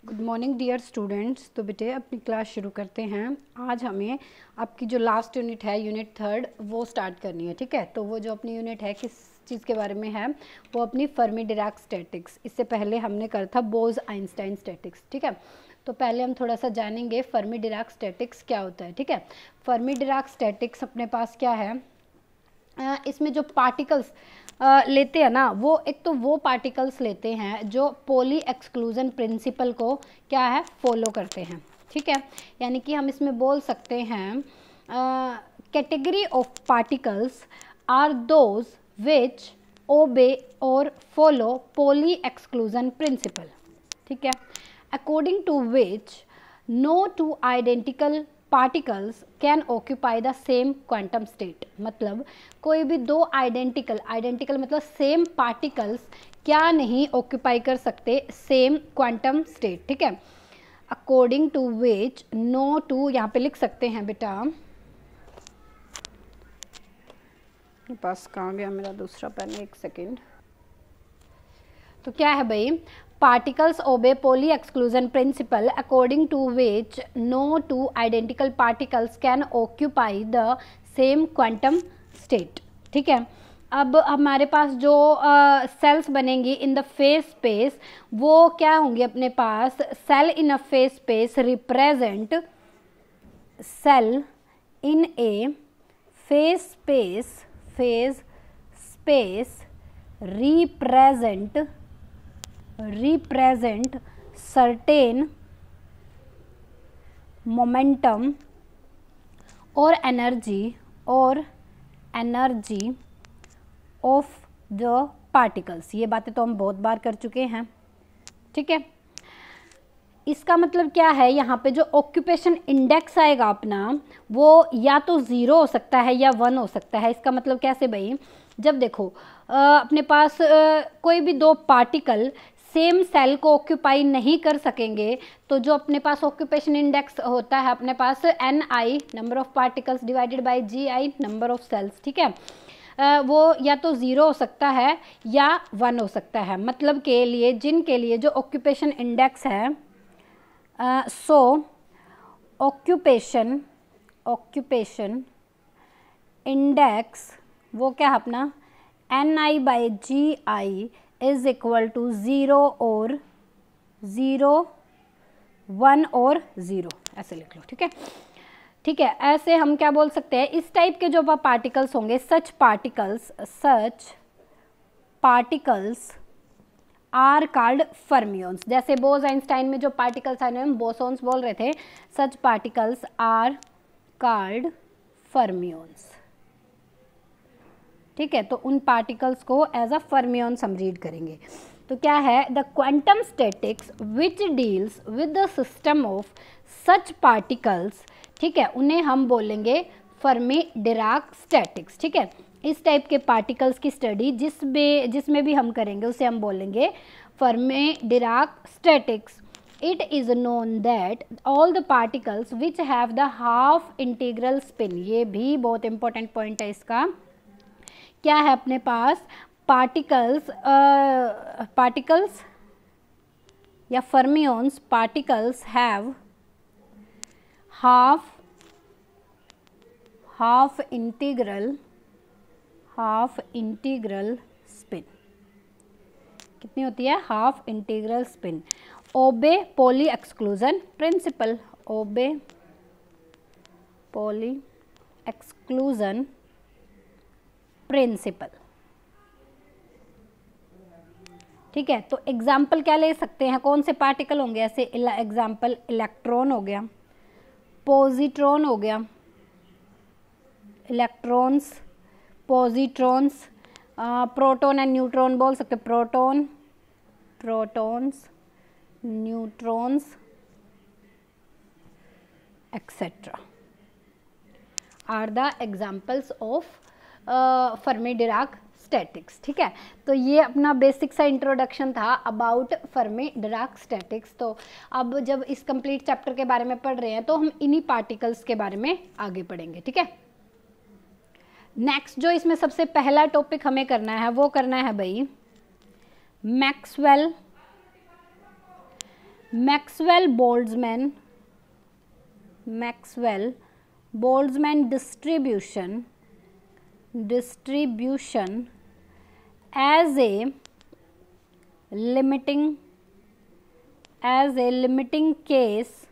Good morning dear students. तो बेटे अपनी क्लास शुरू करते हैं। आज हमें आपकी जो लास्ट यूनिट है, यूनिट 3 वो स्टार्ट करनी है। ठीक है, तो वो जो अपनी यूनिट है किस चीज़ के बारे में है, वो अपनी फर्मी डिराक स्टैटिक्स। इससे पहले हमने करा था बोज आइंस्टाइन स्टैटिक्स। ठीक है, तो पहले हम थोड़ा सा जानेंगे फर्मी डिराक स्टैटिक्स क्या होता है। ठीक है, फर्मी डिराक स्टैटिक्स अपने पास क्या है, इसमें जो पार्टिकल्स लेते हैं ना, वो एक तो वो पार्टिकल्स लेते हैं जो पोली एक्सक्लूजन प्रिंसिपल को क्या है, फॉलो करते हैं। ठीक है, यानी कि हम इसमें बोल सकते हैं category of particles are those which obey और फॉलो पोली एक्सक्लूजन प्रिंसिपल। ठीक है, according to which no two identical particles can occupy the same quantum state. मतलब कोई भी दो आइडेंटिकल मतलब सेम पार्टिकल्स क्या नहीं ऑक्यूपाई कर सकते सेम क्वांटम स्टेट। ठीक है, according to which no two, यहाँ पे लिख सकते हैं बेटा, मेरे पास कहाँ गया मेरा दूसरा पेन, एक सेकेंड। तो क्या है भाई, particles obey Pauli exclusion principle according to which no two identical particles can occupy the same quantum state। ठीक है, अब हमारे पास जो सेल्स बनेंगी इन द फेज स्पेस, वो क्या होंगी अपने पास, cell in a phase space represent, cell in a phase space represent certain momentum और energy of the particles। ये बातें तो हम बहुत बार कर चुके हैं। ठीक है, इसका मतलब क्या है, यहाँ पे जो ऑक्यूपेशन इंडेक्स आएगा अपना, वो या तो 0 हो सकता है या 1 हो सकता है। इसका मतलब कैसे भाई, जब देखो अपने पास कोई भी दो पार्टिकल सेम सेल को ऑक्यूपाई नहीं कर सकेंगे, तो जो अपने पास ऑक्यूपेशन इंडेक्स होता है अपने पास Ni number of particles divided by Gi number of cells. ठीक है, वो या तो 0 हो सकता है या 1 हो सकता है। मतलब के लिए जिनके लिए जो ऑक्यूपेशन इंडेक्स है, सो ऑक्यूपेशन इंडेक्स वो क्या है अपना Ni by Gi is equal to 0 और 0, 1 और 0, ऐसे लिख लो। ठीक है, ठीक है, ऐसे हम क्या बोल सकते हैं, इस टाइप के जो पार्टिकल्स होंगे, सच पार्टिकल्स आर कॉल्ड फर्मियंस। जैसे बोज आइंस्टाइन में जो पार्टिकल्स आए हम बोसॉन्स बोल रहे थे, सच पार्टिकल्स आर कॉल्ड फर्मियंस। ठीक है, तो उन पार्टिकल्स को एज अ फर्मियंस हम रीड करेंगे। तो क्या है, the quantum statics which deals with the system of such particles. ठीक है, उन्हें हम बोलेंगे फर्मी डिराक स्टैटिक्स। ठीक है, इस टाइप के पार्टिकल्स की स्टडी जिसमें भी हम करेंगे उसे हम बोलेंगे Fermi Dirac statics. It is known that all the particles which have the half integral spin, ये भी बहुत इंपॉर्टेंट पॉइंट है इसका, क्या है अपने पास, पार्टिकल्स या fermions particles have half integral spin. कितनी होती है, हाफ इंटीग्रल स्पिन। ओबे पोली एक्सक्लूजन प्रिंसिपल, ओबे पोली एक्सक्लूजन प्रिंसिपल। ठीक है, तो एग्जाम्पल क्या ले सकते हैं, कौन से पार्टिकल होंगे ऐसे, एग्जाम्पल इलेक्ट्रॉन हो गया, पॉजिट्रॉन हो गया, electrons, positrons, proton and neutron बोल सकते, protons, neutrons etcetera are the examples of Fermi Dirac statics. ठीक है, तो ये अपना बेसिक सा इंट्रोडक्शन था अबाउट फर्मी डिराक स्टैटिक्स। तो अब जब इस कंप्लीट चैप्टर के बारे में पढ़ रहे हैं तो हम इन्हीं पार्टिकल्स के बारे में आगे पढ़ेंगे। ठीक है, नेक्स्ट जो इसमें सबसे पहला टॉपिक हमें करना है वो करना है भाई Maxwell Maxwell Boltzmann distribution as a limiting case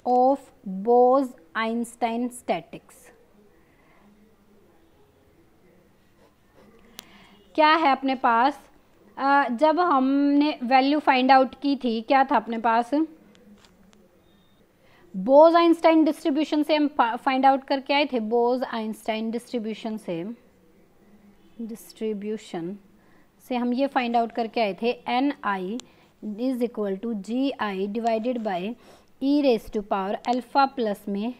of Bose-Einstein statics। क्या है अपने पास, जब हमने वैल्यू फाइंड आउट की थी क्या था अपने पास, बोज आइंस्टाइन डिस्ट्रीब्यूशन से हम फाइंड आउट करके आए थे। बोज आइंस्टाइन डिस्ट्रीब्यूशन से हम ये फाइंड आउट करके आए थे N I is equal to G I divided by E raise to power alpha plus में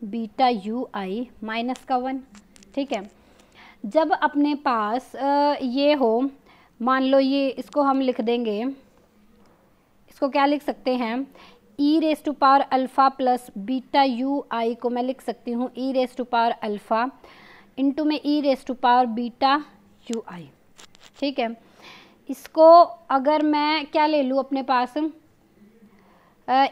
बीटा यू आई माइनस का 1। ठीक है, जब अपने पास ये हो, मान लो ये, इसको हम लिख देंगे, इसको क्या लिख सकते हैं, e raise to power alpha plus beta you i को मैं लिख सकती हूँ e raise to power alpha into में e raise to power beta you i. ठीक है, इसको अगर मैं क्या ले लूँ अपने पास,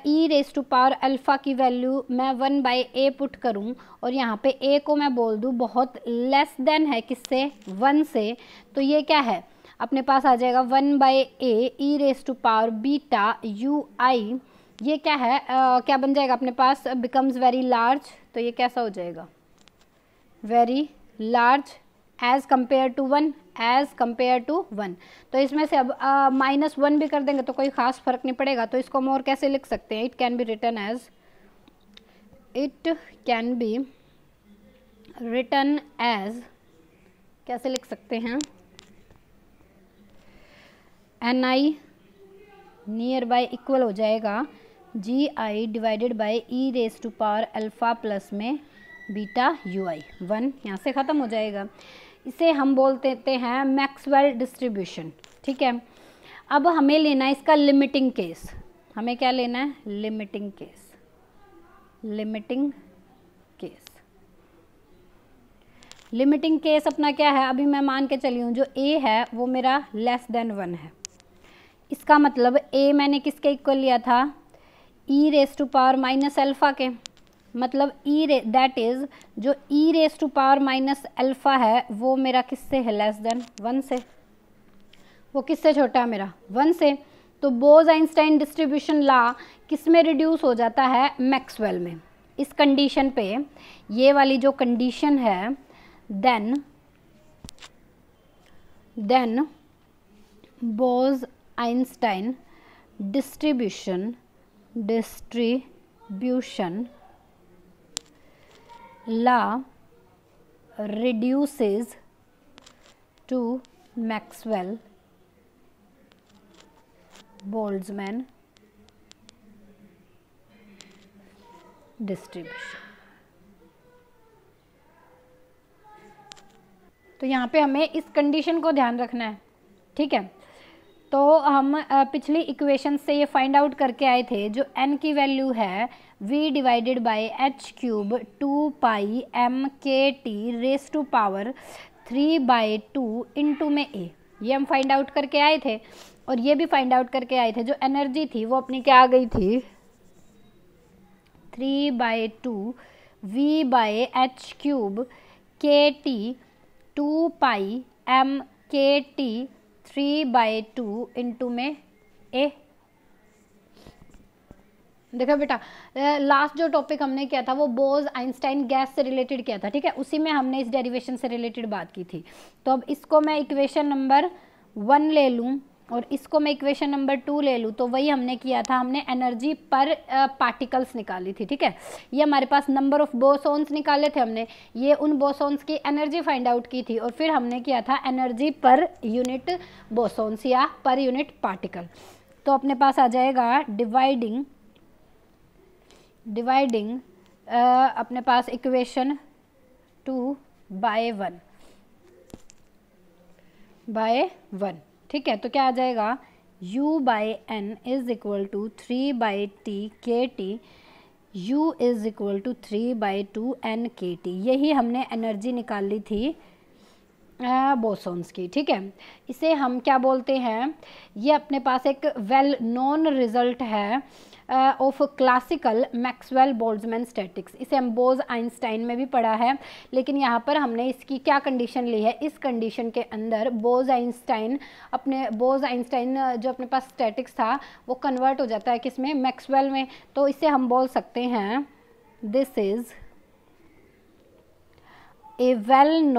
e raise to power alpha की वैल्यू मैं 1/a पुट करूँ और यहाँ पे a को मैं बोल दूँ बहुत लेस देन है किससे, 1 से, तो ये क्या है अपने पास आ जाएगा 1/a e raise to power beta you i. ये क्या है, क्या बन जाएगा अपने पास, बिकम्स वेरी लार्ज, तो ये कैसा हो जाएगा, very large as compare to 1, तो इसमें से अब -1 भी कर देंगे तो कोई खास फर्क नहीं पड़ेगा, तो इसको हम और कैसे लिख सकते हैं, it can be written as कैसे लिख सकते हैं, n i near by equal हो जाएगा g I divided by E raise to power alpha plus में बीटा यू आई, 1 यहाँ से ख़त्म हो जाएगा। इसे हम बोल देते हैं मैक्सवेल डिस्ट्रीब्यूशन। ठीक है, अब हमें लेना है इसका लिमिटिंग केस, हमें क्या लेना है, लिमिटिंग केस अपना क्या है, अभी मैं मान के चली हूँ जो a है वो मेरा लेस देन 1 है, इसका मतलब a मैंने किसके इक्वल लिया था, e raise to power minus alpha के, मतलब दैट इज जो e raise to power minus alpha है वो मेरा किससे है, लेस देन 1 से, वो किससे छोटा है मेरा, 1 से। तो बोज आइंस्टाइन डिस्ट्रीब्यूशन लॉ किस में रिड्यूस हो जाता है, मैक्सवेल में। इस कंडीशन पे, ये वाली जो कंडीशन है, then Bose Einstein distribution law reduces to Maxwell-Boltzmann distribution। तो यहाँ पे हमें इस कंडीशन को ध्यान रखना है। ठीक है, तो हम पिछली इक्वेशन से ये फाइंड आउट करके आए थे, जो n की वैल्यू है v divided by H cube 2 m k t raise to power 3/2 into में a, ये हम फाइंड आउट करके आए थे। और ये भी फाइंड आउट करके आए थे जो एनर्जी थी वो अपनी क्या आ गई थी, 3/2 v by H cube k t 2 m k t 3/2 into में a। देखो बेटा, लास्ट जो टॉपिक हमने किया था वो बोज आइंस्टाइन गैस से रिलेटेड किया था। ठीक है, उसी में हमने इस डेरिवेशन से रिलेटेड बात की थी। तो अब इसको मैं इक्वेशन नंबर 1 ले लूँ और इसको मैं इक्वेशन नंबर 2 ले लूँ, तो वही हमने किया था, हमने एनर्जी पर पार्टिकल्स निकाली थी। ठीक है, ये हमारे पास नंबर ऑफ बोसॉन्स निकाले थे हमने, ये उन बोसॉन्स की एनर्जी फाइंड आउट की थी, और फिर हमने किया था एनर्जी पर यूनिट बोसॉन्स या पर यूनिट पार्टिकल। तो अपने पास आ जाएगा डिवाइडिंग अपने पास इक्वेशन 2/1 ठीक है, तो क्या आ जाएगा, u by N is equal to 3/t kt, u is equal to 3/2 n kt। यही हमने एनर्जी निकाली थी बोसॉन्स की, ठीक है। इसे हम क्या बोलते हैं, ये अपने पास एक वेल नोन रिजल्ट है of classical Maxwell Boltzmann statics. इसे हम बोज आइंस्टाइन में भी पढ़ा है, लेकिन यहाँ पर हमने इसकी क्या कंडीशन ली है, इस कंडीशन के अंदर बोज आइंस्टाइन जो अपने पास स्टैटिक्स था वो कन्वर्ट हो जाता है किसमें, मैक्सवेल में। तो इसे हम बोल सकते हैं this is a well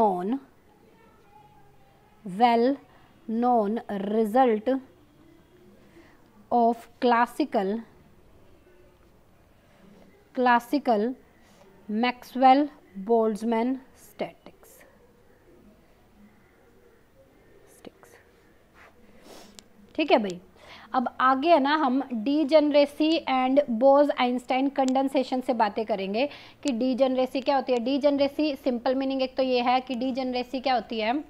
known result of classical Maxwell Boltzmann statics। ठीक है भाई। अब आगे है ना, हम degeneracy and Bhoj Einstein condensation से बातें करेंगे कि डीजनरेसी क्या होती है। डीजनरेसी सिंपल मीनिंग एक तो ये है कि डीजनरेसी क्या होती है,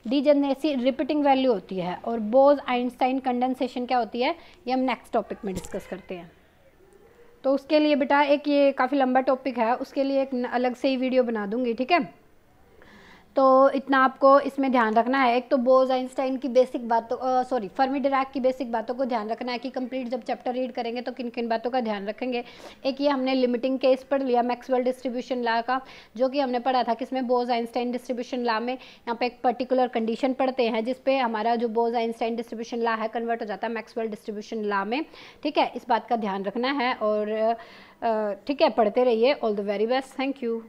डीजनरेसी रिपीटिंग वैल्यू होती है, और बोज आइंस्टाइन कंडेंसेशन क्या होती है, ये हम नेक्स्ट टॉपिक में डिस्कस करते हैं। तो उसके लिए बेटा एक ये काफ़ी लंबा टॉपिक है, उसके लिए एक अलग से ही वीडियो बना दूंगी, ठीक है। तो इतना आपको इसमें ध्यान रखना है, एक तो बोज आइंस्टाइन की बेसिक बातों फर्मी डिराक की बेसिक बातों को ध्यान रखना है कि कंप्लीट जब चैप्टर रीड करेंगे तो किन किन बातों का ध्यान रखेंगे। एक ये हमने लिमिटिंग केस पढ़ लिया मैक्सवेल डिस्ट्रीब्यूशन लॉ का, जो कि हमने पढ़ा था किसमें, बोज आइंस्टाइन डिस्ट्रीब्यूशन लॉ में। यहाँ पे एक पर्टिकुलर कंडीशन पढ़ते हैं जिसपे हमारा जो बोज आइंस्टाइन डिस्ट्रीब्यूशन लॉ है कन्वर्ट हो जाता है मैक्सवेल डिस्ट्रीब्यूशन लॉ में, ठीक है। इस बात का ध्यान रखना है और ठीक है, पढ़ते रहिए। All the very best, thank you.